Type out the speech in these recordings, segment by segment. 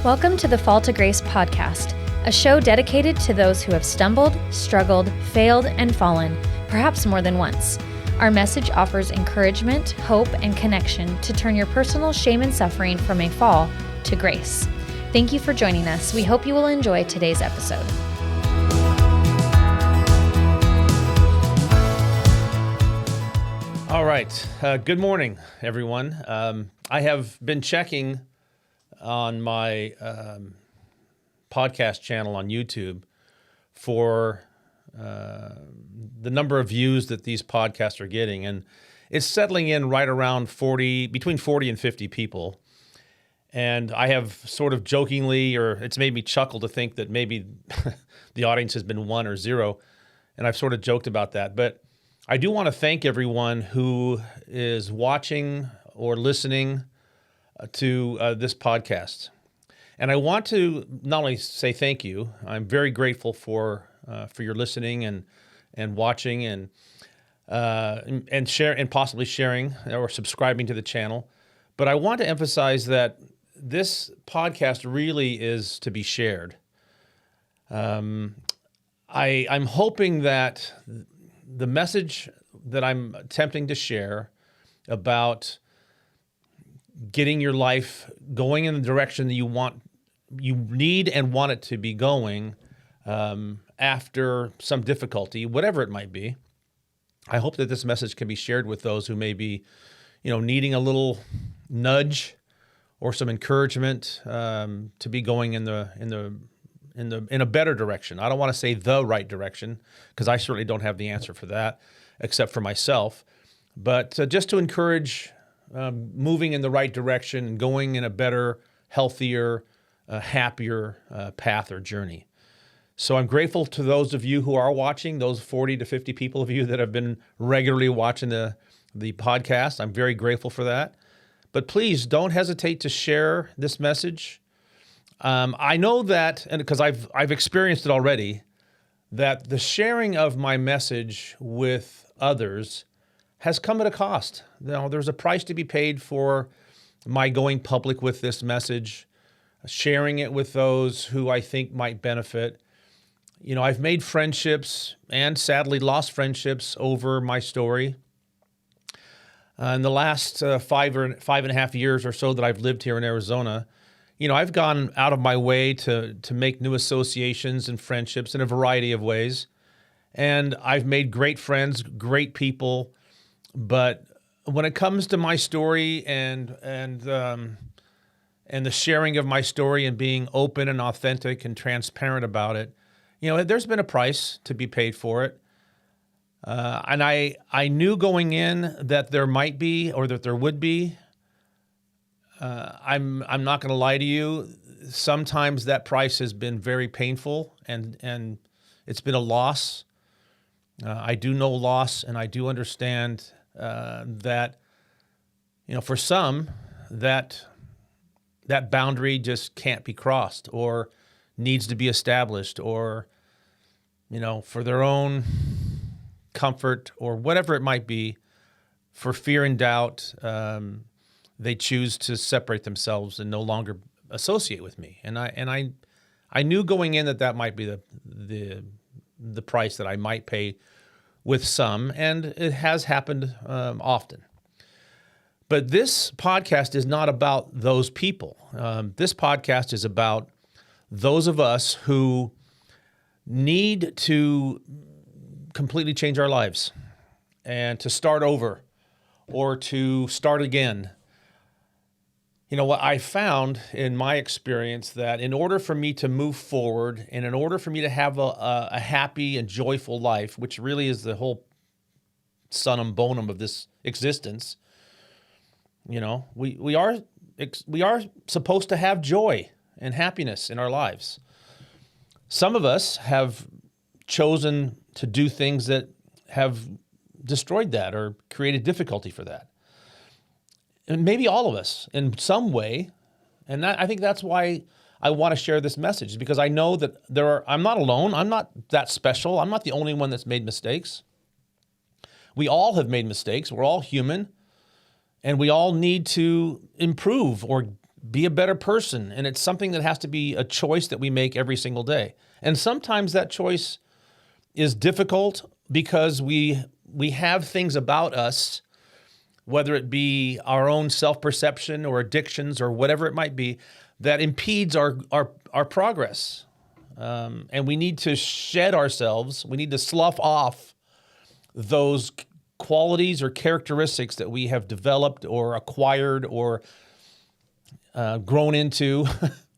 Welcome to the Fall to Grace podcast, a show dedicated to those who have stumbled, struggled, failed, and fallen, perhaps more than once. Our message offers encouragement, hope, and connection to turn your personal shame and suffering from a fall to grace. Thank you for joining us. We hope you will enjoy today's episode. All right. Good morning, everyone. I have been checking on my podcast channel on YouTube for the number of views that these podcasts are getting, and it's settling in right around between 40 and 50 people. And I have sort of jokingly, or it's made me chuckle to think that maybe the audience has been 1 or 0, and I've sort of joked about that. But I do want to thank everyone who is watching or listening to this podcast. And I want to not only say thank you, I'm very grateful for your listening and watching and share and possibly sharing or subscribing to the channel. But I want to emphasize that this podcast really is to be shared. I'm hoping that the message that I'm attempting to share about getting your life going in the direction that you need and want it to be going after some difficulty, whatever it might be. I hope that this message can be shared with those who may be, needing a little nudge or some encouragement to be going in a better direction. I don't want to say the right direction, because I certainly don't have the answer for that, except for myself. But just to encourage moving in the right direction and going in a better, healthier, happier path or journey. So I'm grateful to those of you who are watching, those 40 to 50 people of you that have been regularly watching the podcast. I'm very grateful for that. But please don't hesitate to share this message. I know that, and because I've experienced it already, that the sharing of my message with others has come at a cost. There's a price to be paid for my going public with this message, sharing it with those who I think might benefit. I've made friendships and sadly lost friendships over my story. In the last 5.5 years or so that I've lived here in Arizona, I've gone out of my way to make new associations and friendships in a variety of ways. And I've made great friends, great people. But when it comes to my story and the sharing of my story and being open and authentic and transparent about it, there's been a price to be paid for it. And I knew going in that there might be, or that there would be. I'm not going to lie to you. Sometimes that price has been very painful, and it's been a loss. I do know loss, and I do understand that, for some, that boundary just can't be crossed or needs to be established, or, for their own comfort or whatever it might be, for fear and doubt, they choose to separate themselves and no longer associate with me. And I knew going in that might be the price that I might pay with some, and it has happened often. But this podcast is not about those people. This podcast is about those of us who need to completely change our lives and to start over or to start again. What I found in my experience, that in order for me to move forward and in order for me to have a happy and joyful life, which really is the whole summum bonum of this existence, we are supposed to have joy and happiness in our lives. Some of us have chosen to do things that have destroyed that or created difficulty for that. And maybe all of us in some way. And I think that's why I want to share this message, because I know that I'm not alone. I'm not that special. I'm not the only one that's made mistakes. We all have made mistakes. We're all human. And we all need to improve or be a better person. And it's something that has to be a choice that we make every single day. And sometimes that choice is difficult because we have things about us, whether it be our own self-perception or addictions or whatever it might be, that impedes our progress. And we need to shed ourselves. We need to slough off those qualities or characteristics that we have developed or acquired or grown into,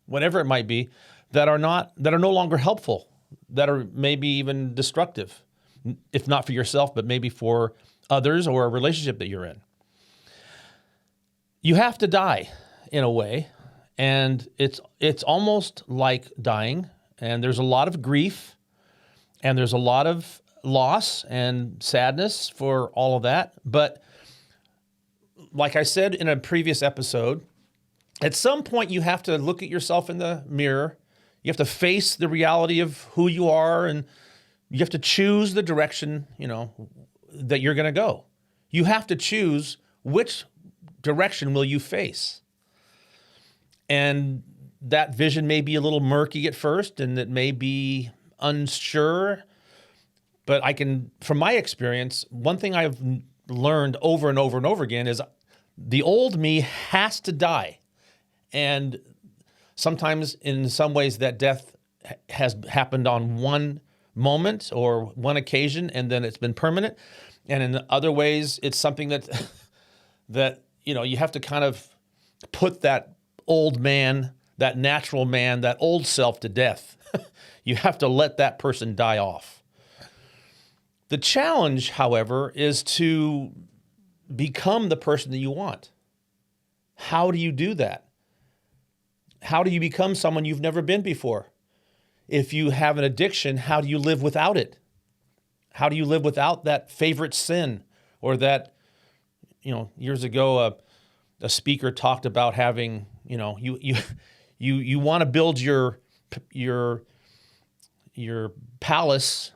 whatever it might be, that are no longer helpful, that are maybe even destructive, if not for yourself, but maybe for others or a relationship that you're in. You have to die in a way, and it's almost like dying, and there's a lot of grief, and there's a lot of loss and sadness for all of that. But like I said in a previous episode, at some point you have to look at yourself in the mirror. You have to face the reality of who you are, and you have to choose the direction, that you're going to go. You have to choose which direction will you face. And that vision may be a little murky at first, and it may be unsure. But from my experience, one thing I've learned over and over and over again is the old me has to die. And sometimes in some ways that death has happened on one moment or one occasion, and then it's been permanent. And in other ways, it's something that you have to kind of put that old man, that natural man, that old self to death. You have to let that person die off. The challenge, however, is to become the person that you want. How do you do that? How do you become someone you've never been before? If you have an addiction, how do you live without it? How do you live without that favorite sin? Or that, years ago, a speaker talked about having, you want to build your palace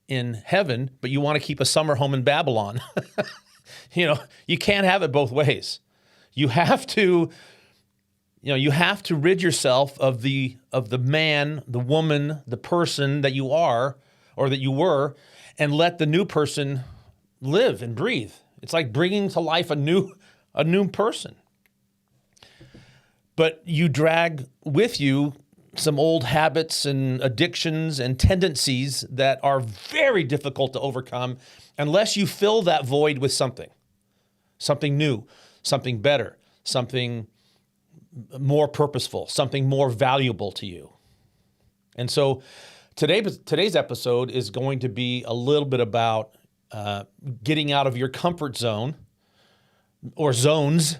in heaven, but you want to keep a summer home in Babylon. You can't have it both ways. You have to rid yourself of the man, the woman, the person that you are or that you were, and let the new person live and breathe. It's like bringing to life a new person. But you drag with you some old habits and addictions and tendencies that are very difficult to overcome unless you fill that void with something new, something better, something more purposeful, something more valuable to you. And so today's episode is going to be a little bit about getting out of your comfort zone or zones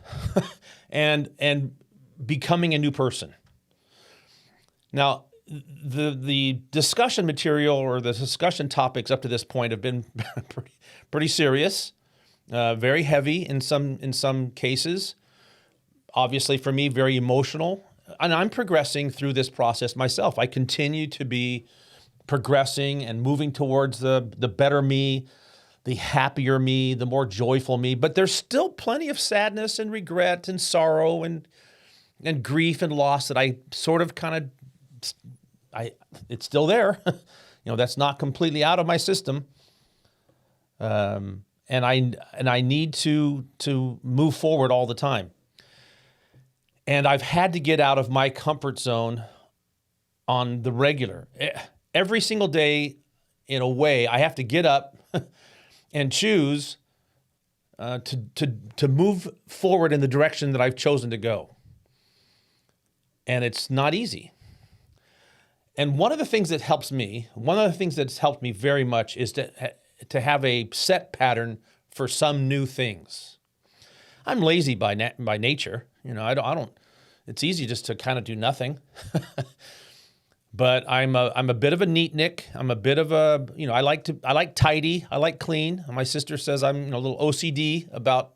and becoming a new person. Now, the discussion material or the discussion topics up to this point have been pretty serious, very heavy in some cases. Obviously, for me, very emotional. And I'm progressing through this process myself. I continue to be progressing and moving towards the better me, the happier me, the more joyful me. But there's still plenty of sadness and regret and sorrow and grief and loss that I sort of it's still there. That's not completely out of my system. And I need to move forward all the time. And I've had to get out of my comfort zone on the regular. Every single day, in a way, I have to get up and choose to move forward in the direction that I've chosen to go. And it's not easy. And one of the things that helps me, one of the things that's helped me very much is to have a set pattern for some new things. I'm lazy by nature. I don't. It's easy just to kind of do nothing. But I'm a bit of a neatnik. I'm a bit of a I like tidy. I like clean. My sister says I'm a little OCD about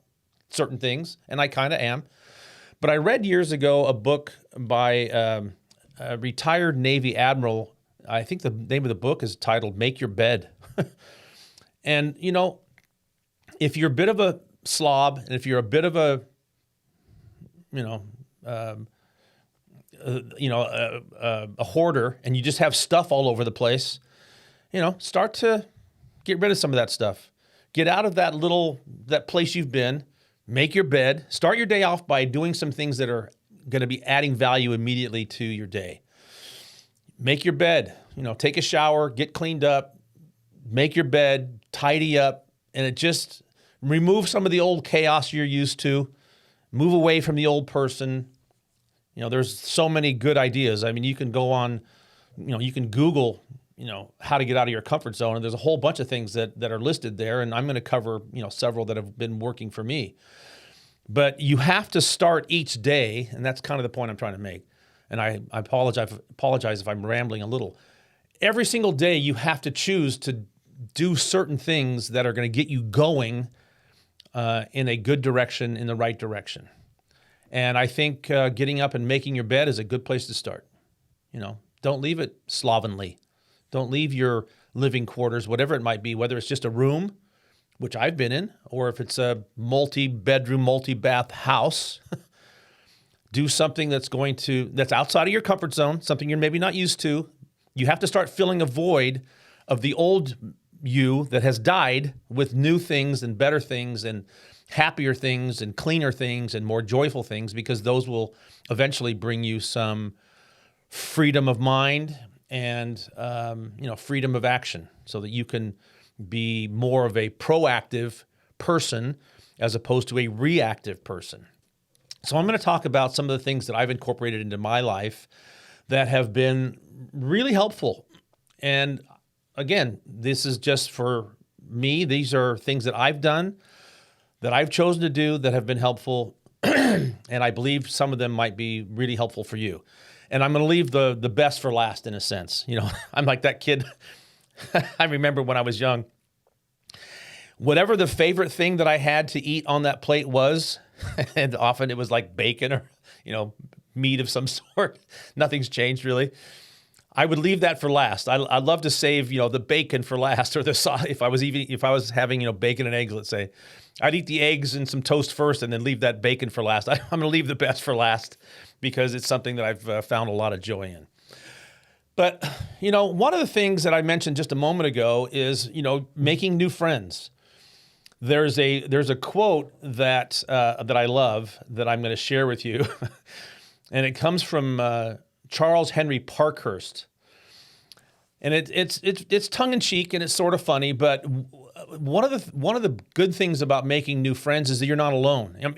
certain things, and I kind of am. But I read years ago a book by a retired Navy admiral. I think the name of the book is titled "Make Your Bed." And if you're a bit of a slob, and if you're a bit of a a hoarder and you just have stuff all over the place, start to get rid of some of that stuff. Get out of that place you've been. Make your bed. Start your day off by doing some things that are going to be adding value immediately to your day. Make your bed. Take a shower, get cleaned up, make your bed, tidy up, and it just remove some of the old chaos you're used to. Move away from the old person. There's so many good ideas. I mean, you can go on, you can Google, how to get out of your comfort zone. And there's a whole bunch of things that are listed there. And I'm going to cover, several that have been working for me. But you have to start each day. And that's kind of the point I'm trying to make. And I apologize if I'm rambling a little. Every single day, you have to choose to do certain things that are going to get you going in a good direction, in the right direction. And I think getting up and making your bed is a good place to start. Don't leave it slovenly. Don't leave your living quarters, whatever it might be, whether it's just a room, which I've been in, or if it's a multi-bedroom, multi-bath house. Do something that's outside of your comfort zone, something you're maybe not used to. You have to start filling a void of the old you that has died with new things and better things and happier things and cleaner things and more joyful things, because those will eventually bring you some freedom of mind and freedom of action, so that you can be more of a proactive person as opposed to a reactive person. So I'm going to talk about some of the things that I've incorporated into my life that have been really helpful. And again, this is just for me. These are things that I've done, that I've chosen to do, that have been helpful. And I believe some of them might be really helpful for you. And I'm going to leave the best for last, in a sense. I'm like that kid. I remember when I was young, whatever the favorite thing that I had to eat on that plate was, and often it was like bacon or, meat of some sort. Nothing's changed really. I would leave that for last. I'd love to save, the bacon for last, or the sauce. If I was having, bacon and eggs, let's say, I'd eat the eggs and some toast first, and then leave that bacon for last. I'm going to leave the best for last, because it's something that I've found a lot of joy in. But, one of the things that I mentioned just a moment ago is, making new friends. There's a quote that I love that I'm going to share with you, and it comes from Charles Henry Parkhurst, and it's tongue in cheek and it's sort of funny. But one of the good things about making new friends is that you're not alone.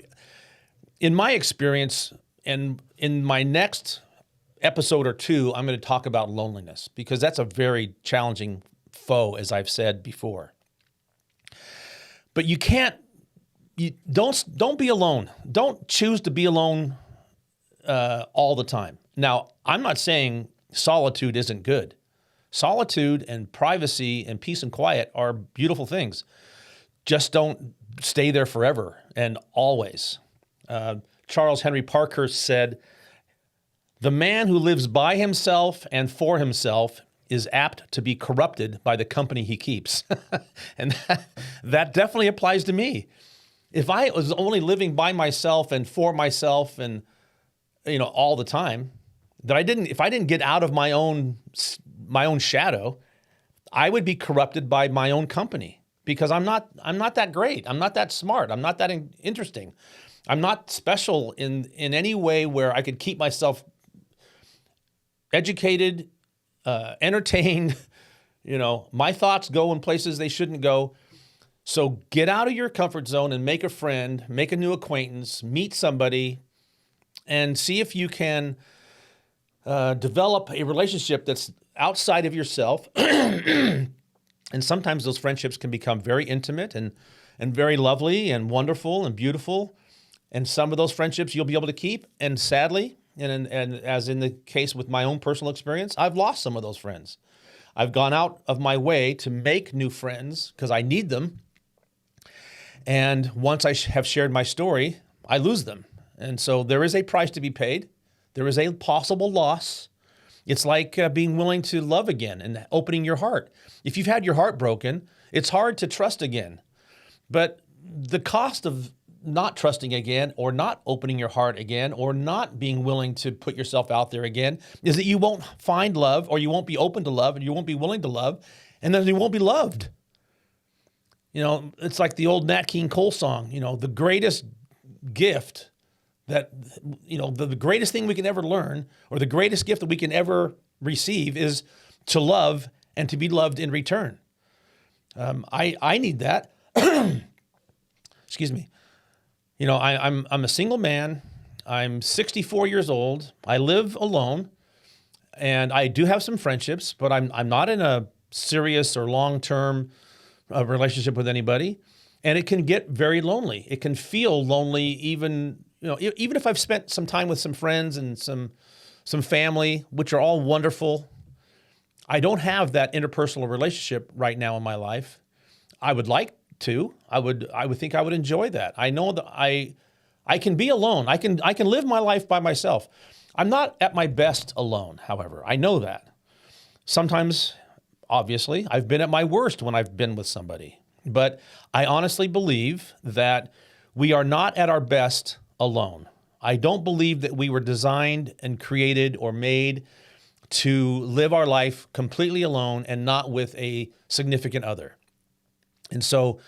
In my experience, and in my next episode or two, I'm going to talk about loneliness, because that's a very challenging foe, as I've said before. But don't be alone. Don't choose to be alone all the time. Now, I'm not saying solitude isn't good. Solitude and privacy and peace and quiet are beautiful things. Just don't stay there forever and always. Charles Henry Parkhurst said, "The man who lives by himself and for himself is apt to be corrupted by the company he keeps." And that definitely applies to me. If I was only living by myself and for myself and, all the time, if I didn't get out of my own shadow, I would be corrupted by my own company, because I'm not that great. I'm not that smart. I'm not that interesting. I'm not special in any way where I could keep myself educated, entertained. My thoughts go in places they shouldn't go. So get out of your comfort zone and make a friend, make a new acquaintance, meet somebody, and see if you can develop a relationship that's outside of yourself. And sometimes those friendships can become very intimate and very lovely and wonderful and beautiful. And some of those friendships you'll be able to keep. And sadly, and as in the case with my own personal experience, I've lost some of those friends. I've gone out of my way to make new friends because I need them. And once I have shared my story, I lose them. And so there is a price to be paid. There is a possible loss. It's like being willing to love again and opening your heart. If you've had your heart broken, it's hard to trust again. But the cost of not trusting again, or not opening your heart again, or not being willing to put yourself out there again, is that you won't find love, or you won't be open to love, and you won't be willing to love, and then you won't be loved. You know, it's like the old Nat King Cole song, you know, the greatest gift that, you know, the greatest thing we can ever learn, or the greatest gift that we can ever receive, is to love and to be loved in return. I need that. Excuse me. You know, I'm a single man. I'm 64 years old. I live alone, and I do have some friendships, but I'm not in a serious or long-term relationship with anybody, and it can get very lonely. It can feel lonely, even if I've spent some time with some friends and some family, which are all wonderful. I don't have that interpersonal relationship right now in my life. I would like to. I would think I would enjoy that. I know that I can be alone. I can live my life by myself. I'm not at my best alone, however. I know that. Sometimes, obviously, I've been at my worst when I've been with somebody. But I honestly believe that we are not at our best alone. I don't believe that we were designed and created or made to live our life completely alone and not with a significant other. And so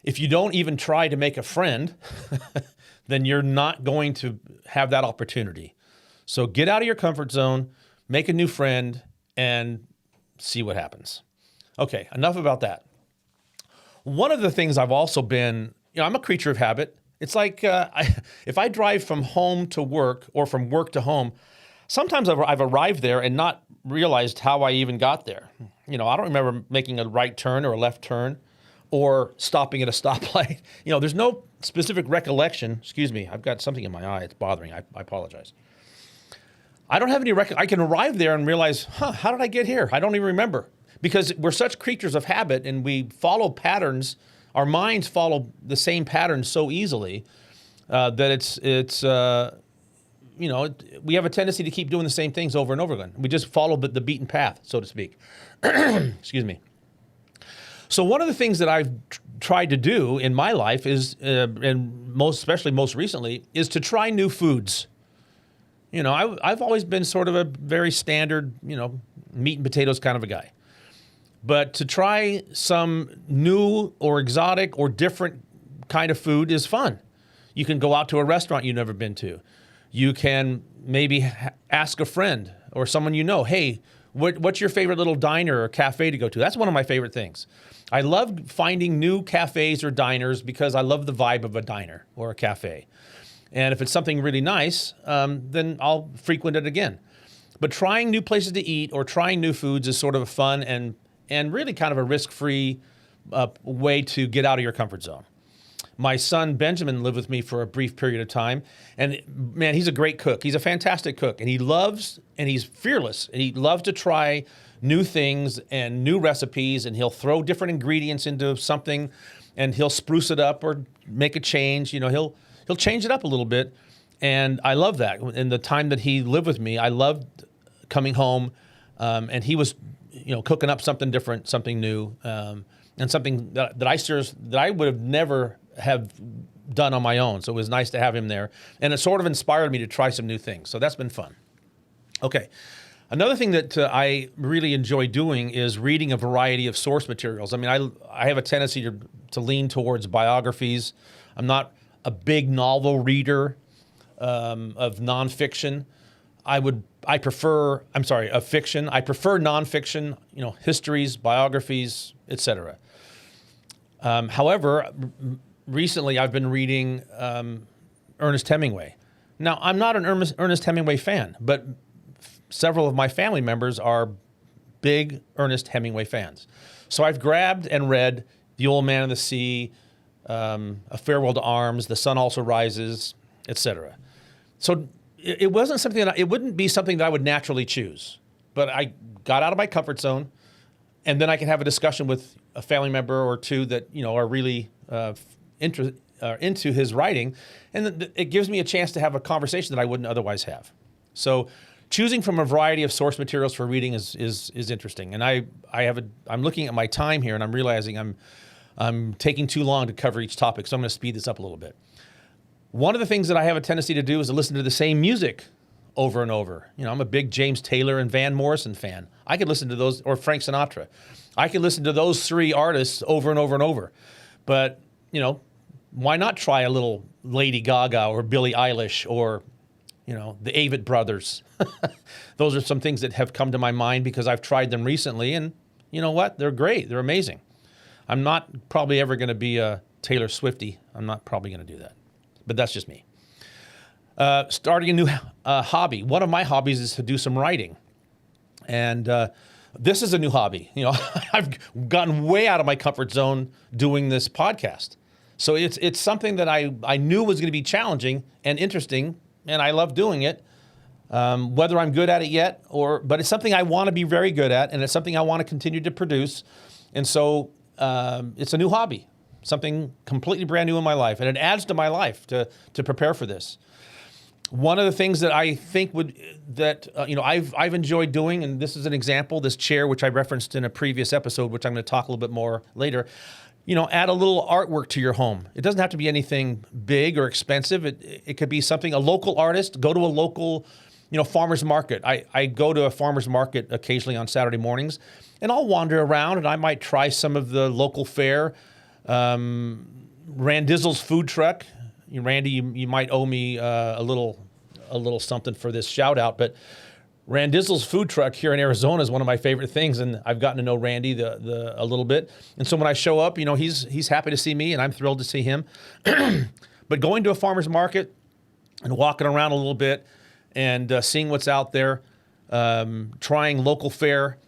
if you don't even try to make a friend, then you're not going to have that opportunity. So get out of your comfort zone, make a new friend, and see what happens. Okay, enough about that. One of the things I've also been, I'm a creature of habit. It's like if I drive from home to work or from work to home, sometimes I've arrived there and not realized how I even got there. I don't remember making a right turn or a left turn or stopping at a stoplight. There's no specific recollection. Excuse me, I've got something in my eye. It's bothering. I apologize. I don't have any I can arrive there and realize, how did I get here? I don't even remember, because we're such creatures of habit and we follow patterns. Our minds follow the same patterns so easily that we have a tendency to keep doing the same things over and over again. We just follow the beaten path, so to speak. Excuse me. So one of the things that I've tried to do in my life is, and especially most recently, is to try new foods. I've always been sort of a very standard, meat and potatoes kind of a guy. But to try some new or exotic or different kind of food is fun. You can go out to a restaurant you've never been to. You can maybe ask a friend or someone hey, what's your favorite little diner or cafe to go to? That's one of my favorite things. I love finding new cafes or diners because I love the vibe of a diner or a cafe. And if it's something really nice, then I'll frequent it again. But trying new places to eat or trying new foods is sort of a fun and really kind of a risk-free way to get out of your comfort zone. My son, Benjamin, lived with me for a brief period of time. And man, he's a great cook. He's a fantastic cook. And he's fearless. And he loves to try new things and new recipes. And he'll throw different ingredients into something and he'll spruce it up or make a change. He'll change it up a little bit. And I love that. In the time that he lived with me, I loved coming home and he was cooking up something different, something new, and something that I would have never have done on my own. So it was nice to have him there. And it sort of inspired me to try some new things. So that's been fun. Okay. Another thing that I really enjoy doing is reading a variety of source materials. I mean, I have a tendency to lean towards biographies. I'm not a big novel reader of nonfiction. Of fiction. I prefer nonfiction, histories, biographies, etc. However, recently I've been reading Ernest Hemingway. Now, I'm not an Ernest Hemingway fan, but several of my family members are big Ernest Hemingway fans. So I've grabbed and read The Old Man and the Sea, A Farewell to Arms, The Sun Also Rises, etc. So it wasn't something it wouldn't be something that I would naturally choose, but I got out of my comfort zone, and then I can have a discussion with a family member or two that are really into his writing, and it gives me a chance to have a conversation that I wouldn't otherwise have. So choosing from a variety of source materials for reading is interesting, and I'm looking at my time here, and I'm realizing I'm taking too long to cover each topic, so I'm going to speed this up a little bit. One of the things that I have a tendency to do is to listen to the same music over and over. You know, I'm a big James Taylor and Van Morrison fan. I could listen to those, or Frank Sinatra. I could listen to those three artists over and over and over. But, you know, why not try a little Lady Gaga or Billie Eilish or, you know, the Avett Brothers? Those are some things that have come to my mind because I've tried them recently, and you know what? They're great. They're amazing. I'm not probably ever going to be a Taylor Swiftie. I'm not probably going to do that. But that's just me. Starting a new hobby. One of my hobbies is to do some writing. And this is a new hobby. You know, I've gotten way out of my comfort zone doing this podcast. So it's something that I knew was going to be challenging and interesting, and I love doing it. Whether I'm good at it yet, but it's something I want to be very good at, and it's something I want to continue to produce. And so it's a new hobby, something completely brand new in my life, and it adds to my life to prepare for this. One of the things that I think I've enjoyed doing, and this is an example, this chair, which I referenced in a previous episode, which I'm going to talk a little bit more later. You know, add a little artwork to your home. It doesn't have to be anything big or expensive. It could be something, a local artist. Go to a local, you know, farmer's market. I go to a farmer's market occasionally on Saturday mornings, and I'll wander around, and I might try some of the local fare. Randizzle's food truck. Randy, you might owe me a little something for this shout out, but Randizzle's food truck here in Arizona is one of my favorite things, and I've gotten to know Randy a little bit. And so when I show up, you know, he's happy to see me, and I'm thrilled to see him. But going to a farmer's market and walking around a little bit and seeing what's out there, trying local fare,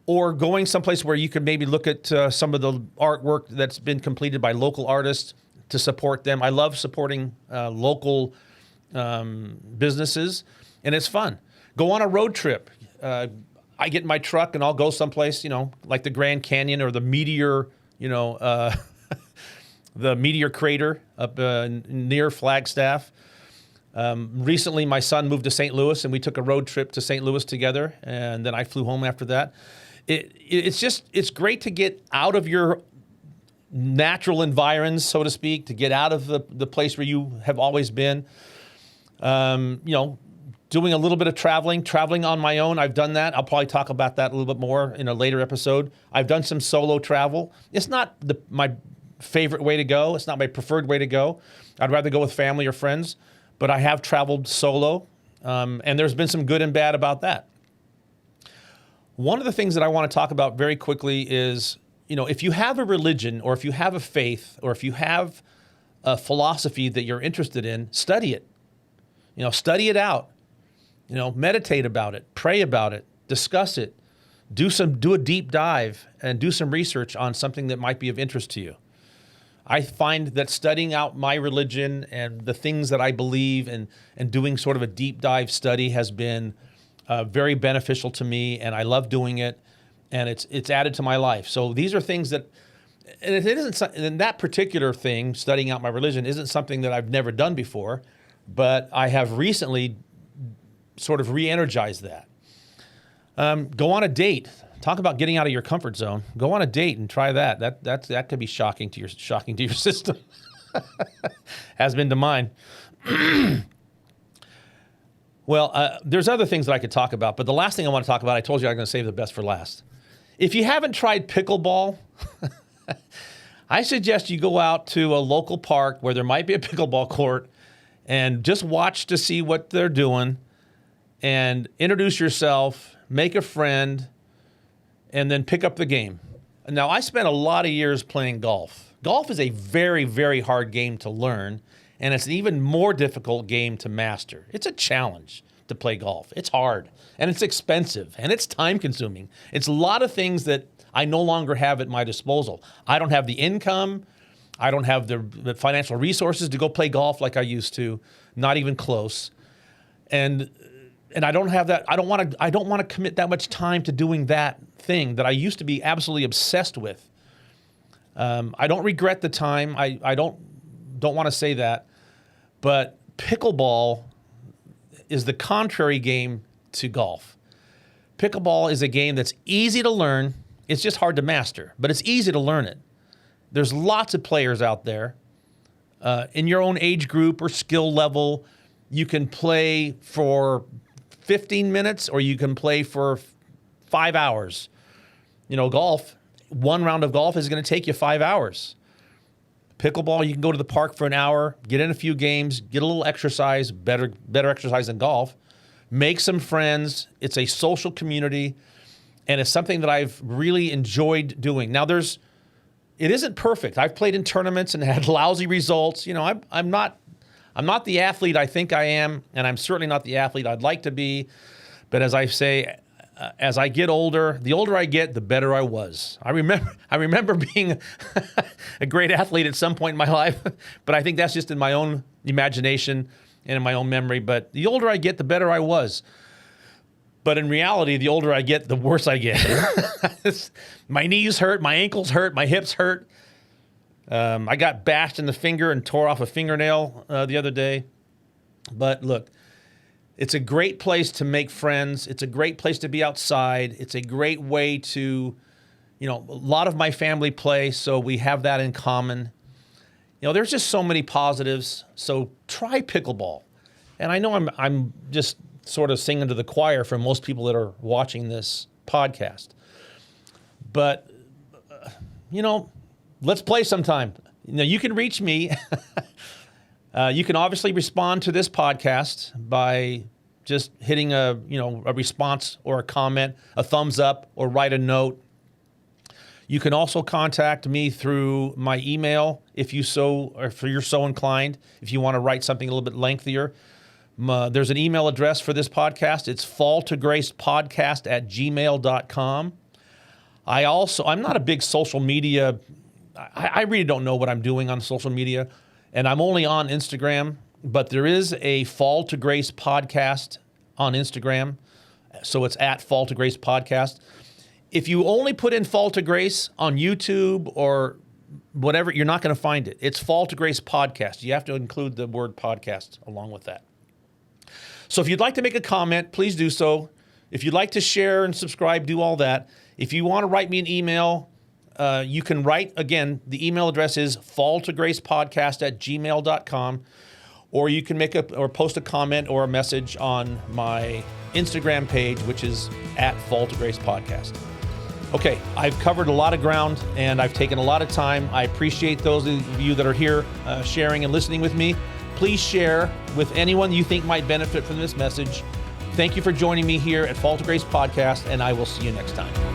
or going someplace where you could maybe look at some of the artwork that's been completed by local artists to support them. I love supporting local businesses, and it's fun. Go on a road trip. I get in my truck and I'll go someplace, you know, like the Grand Canyon or the Meteor, you know, the Meteor Crater up near Flagstaff. Recently, my son moved to St. Louis, and we took a road trip to St. Louis together, and then I flew home after that. It's great to get out of your natural environs, so to speak, to get out of the place where you have always been. You know, doing a little bit of traveling on my own. I've done that. I'll probably talk about that a little bit more in a later episode. I've done some solo travel. It's not my favorite way to go. It's not my preferred way to go. I'd rather go with family or friends, but I have traveled solo, and there's been some good and bad about that. One of the things that I want to talk about very quickly is, you know, if you have a religion or if you have a faith or if you have a philosophy that you're interested in, study it. You know, study it out. You know, meditate about it, pray about it, discuss it, do a deep dive and do some research on something that might be of interest to you. I find that studying out my religion and the things that I believe and doing sort of a deep dive study has been very beneficial to me, and I love doing it, and it's added to my life. So these are things that, and it isn't, and that particular thing, studying out my religion, isn't something that I've never done before, but I have recently sort of re-energize that. Go on a date. Talk about getting out of your comfort zone. Go on a date and try that. That could be shocking to your system. Has been to mine. Well, there's other things that I could talk about, but the last thing I want to talk about, I told you I'm going to save the best for last. If you haven't tried pickleball, I suggest you go out to a local park where there might be a pickleball court and just watch to see what they're doing. And introduce yourself, make a friend, and then pick up the game. Now, I spent a lot of years playing golf. Golf is a very, very hard game to learn, and it's an even more difficult game to master. It's a challenge to play golf. It's hard, and it's expensive, and it's time-consuming. It's a lot of things that I no longer have at my disposal. I don't have the income. I don't have the financial resources to go play golf like I used to, not even close. And I don't have that. I don't want to commit that much time to doing that thing that I used to be absolutely obsessed with. I don't regret the time. I don't want to say that, but pickleball is the contrary game to golf. Pickleball is a game that's easy to learn. It's just hard to master, but it's easy to learn it. There's lots of players out there. in your own age group or skill level. You can play for 15 minutes or you can play for 5 hours. Golf, one round of golf is going to take you 5 hours. Pickleball, you can go to the park for an hour, get in a few games, get a little exercise, better exercise than golf, make some friends. It's a social community, and it's something that I've really enjoyed doing. Now, it isn't perfect. I've played in tournaments and had lousy results. I'm not the athlete I think I am, and I'm certainly not the athlete I'd like to be. But as I say, as I get older, the older I get, the better I was. I remember being a great athlete at some point in my life, but I think that's just in my own imagination and in my own memory. But the older I get, the better I was. But in reality, the older I get, the worse I get. My knees hurt, my ankles hurt, my hips hurt. I got bashed in the finger and tore off a fingernail the other day. But look, it's a great place to make friends. It's a great place to be outside. It's a great way to, a lot of my family play, so we have that in common. There's just so many positives. So try pickleball. And I know I'm just sort of singing to the choir for most people that are watching this podcast. But, let's play sometime. You can reach me. You can obviously respond to this podcast by just hitting a response or a comment, a thumbs up, or write a note. You can also contact me through my email if you're so inclined. If you want to write something a little bit lengthier, there's an email address for this podcast. It's falltogracepodcast@gmail.com. I'm not a big social media. I really don't know what I'm doing on social media, and I'm only on Instagram, but there is a Fall to Grace podcast on Instagram. So it's at Fall to Grace podcast. If you only put in Fall to Grace on YouTube or whatever, you're not going to find it. It's Fall to Grace podcast. You have to include the word podcast along with that. So if you'd like to make a comment, please do so. If you'd like to share and subscribe, do all that. If you want to write me an email, you can write, again, the email address is falltogracepodcast@gmail.com, or you can post a comment or a message on my Instagram page, which is at Fall to Grace Podcast. Okay, I've covered a lot of ground and I've taken a lot of time. I appreciate those of you that are here sharing and listening with me. Please share with anyone you think might benefit from this message. Thank you for joining me here at Fall to Grace Podcast, and I will see you next time.